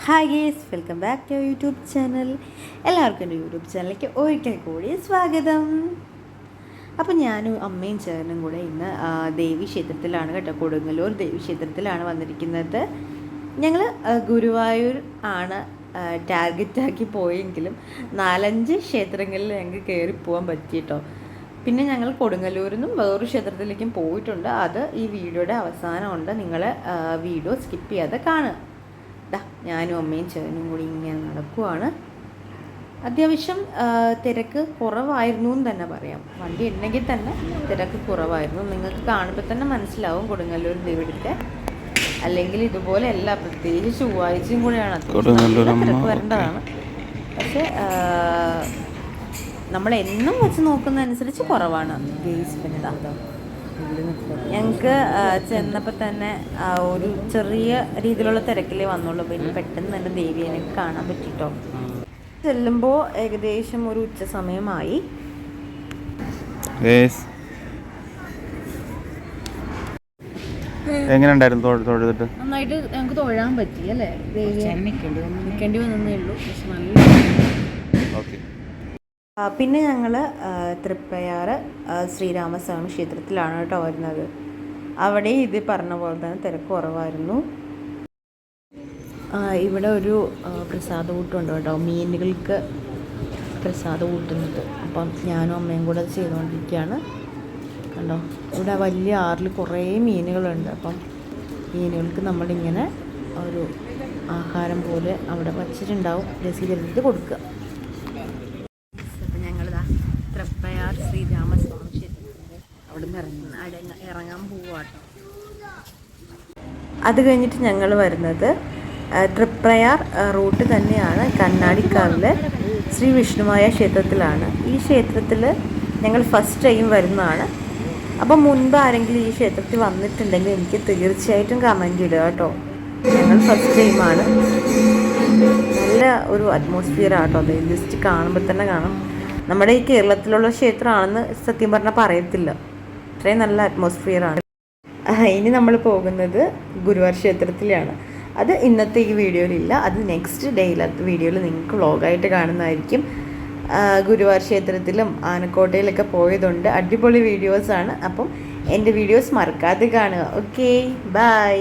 Hi guys, welcome back to YouTube channel. എല്ലാവർക്കും എൻ്റെ YouTube ചാനലിലേക്ക് ഒരിക്കൽ കൂടി സ്വാഗതം. അപ്പം ഞാനും അമ്മയും ചേർന്നും കൂടെ ഇന്ന് ദേവി ക്ഷേത്രത്തിലാണ് കേട്ടോ, കൊടുങ്ങല്ലൂർ ദേവി ക്ഷേത്രത്തിലാണ് വന്നിരിക്കുന്നത്. ഞങ്ങൾ ഗുരുവായൂർ ആണ് ടാർഗറ്റാക്കി പോയെങ്കിലും 4-5 ക്ഷേത്രങ്ങളിൽ ഞങ്ങൾക്ക് കയറി പോകാൻ പറ്റിയിട്ടോ. പിന്നെ ഞങ്ങൾ കൊടുങ്ങല്ലൂരിൽ നിന്നും വേറൊരു ക്ഷേത്രത്തിലേക്കും പോയിട്ടുണ്ട്. അത് ഈ വീഡിയോയുടെ അവസാനമുണ്ട്, നിങ്ങൾ വീഡിയോ സ്കിപ്പ് ചെയ്യാതെ കാണുക. ഞാനും അമ്മയും ചേട്ടനും കൂടി ഇങ്ങനെ നടക്കുവാണ്. അത്യാവശ്യം തിരക്ക് കുറവായിരുന്നു എന്ന് തന്നെ പറയാം. വണ്ടി ഉണ്ടെങ്കിൽ തന്നെ തിരക്ക് കുറവായിരുന്നു. നിങ്ങൾക്ക് കാണുമ്പോൾ തന്നെ മനസ്സിലാവും കൊടുങ്ങല്ലൂർ ദേവിയുടെ. അല്ലെങ്കിൽ ഇതുപോലെ അല്ല, പ്രത്യേകിച്ച് ചൊവ്വാഴ്ചയും കൂടെയാണ് തിരക്ക് വരേണ്ടതാണ്. പക്ഷേ നമ്മളെന്നും വെച്ച് നോക്കുന്നതനുസരിച്ച് കുറവാണ്. ഞങ്ങൾക്ക് ചെന്നപ്പോൾ തന്നെ ഒരു ചെറിയ രീതിയിലുള്ള തിരക്കിലേ വന്നുള്ളൂ. പിന്നെ പെട്ടെന്ന് തന്നെ ദേവിയെ എനിക്ക് കാണാൻ പറ്റിട്ടോ. ചെല്ലുമ്പോൾ ഏകദേശം ഒരു ഉച്ച സമയമായി. നന്നായിട്ട് ഞങ്ങൾക്ക് തൊഴാൻ പറ്റി അല്ലേ? ദേവിയെ നിൽക്കേണ്ടി വന്നേ ഉള്ളൂ. പക്ഷെ നല്ല പിന്നെ ഞങ്ങൾ തൃപ്പയാർ ശ്രീരാമസ്വാമി ക്ഷേത്രത്തിലാണ് കേട്ടോ വരുന്നത്. അവിടെ ഇത് പറഞ്ഞ പോലെ തന്നെ തിരക്ക് കുറവായിരുന്നു. ഇവിടെ ഒരു പ്രസാദ കൂട്ടുണ്ട് കേട്ടോ, മീനുകൾക്ക് പ്രസാദ കൂട്ടുന്നത്. അപ്പം ഞാനും അമ്മയും കൂടെ അത് ചെയ്തുകൊണ്ടിരിക്കുകയാണ്. കണ്ടോ, ഇവിടെ വലിയ ആറിൽ കുറേ മീനുകളുണ്ട്. അപ്പം മീനുകൾക്ക് നമ്മളിങ്ങനെ ഒരു ആഹാരം പോലെ അവിടെ വച്ചിട്ടുണ്ടാവും, രസീതെടുത്ത് കൊടുക്കുക. തൃപ്പയാർ ശ്രീരാമസ്വാമി ക്ഷേത്രത്തിൻ്റെ അവിടെ നിന്ന് ഇറങ്ങാൻ പോവാട്ടോ. അത് കഴിഞ്ഞിട്ട് ഞങ്ങൾ വരുന്നത് തൃപ്രയാർ റൂട്ട് തന്നെയാണ്, കണ്ണാടിക്കാവിലെ ശ്രീ വിഷ്ണുമായ ക്ഷേത്രത്തിലാണ്. ഈ ക്ഷേത്രത്തിൽ ഞങ്ങൾ ഫസ്റ്റ് ടൈം വരുന്നതാണ്. അപ്പം മുൻപ് ആരെങ്കിലും ഈ ക്ഷേത്രത്തിൽ വന്നിട്ടുണ്ടെങ്കിൽ എനിക്ക് തീർച്ചയായിട്ടും കമൻറ്റ് ഇടുക കേട്ടോ. ഞങ്ങൾ ഫസ്റ്റ് ടൈമാണ്. നല്ല ഒരു അറ്റ്മോസ്ഫിയർ ആട്ടോ, അത് ജസ്റ്റ് കാണുമ്പോൾ തന്നെ കാണാം. നമ്മുടെ ഈ കേരളത്തിലുള്ള ക്ഷേത്രമാണെന്ന് സത്യം പറഞ്ഞാൽ പറയത്തില്ല, അത്രയും നല്ല അറ്റ്മോസ്ഫിയറാണ്. ഇനി നമ്മൾ പോകുന്നത് ഗുരുവായൂർ ക്ഷേത്രത്തിലാണ്. അത് ഇന്നത്തെ ഈ വീഡിയോയിലില്ല, അത് നെക്സ്റ്റ് ഡേയിലത്തെ വീഡിയോയിൽ നിങ്ങൾക്ക് വ്ളോഗായിട്ട് കാണുന്നതായിരിക്കും. ഗുരുവായൂർ ക്ഷേത്രത്തിലും ആനക്കോട്ടയിലൊക്കെ പോയതുണ്ട്, അടിപൊളി വീഡിയോസാണ്. അപ്പം എൻ്റെ വീഡിയോസ് മറക്കാതെ കാണുക. Okay, by.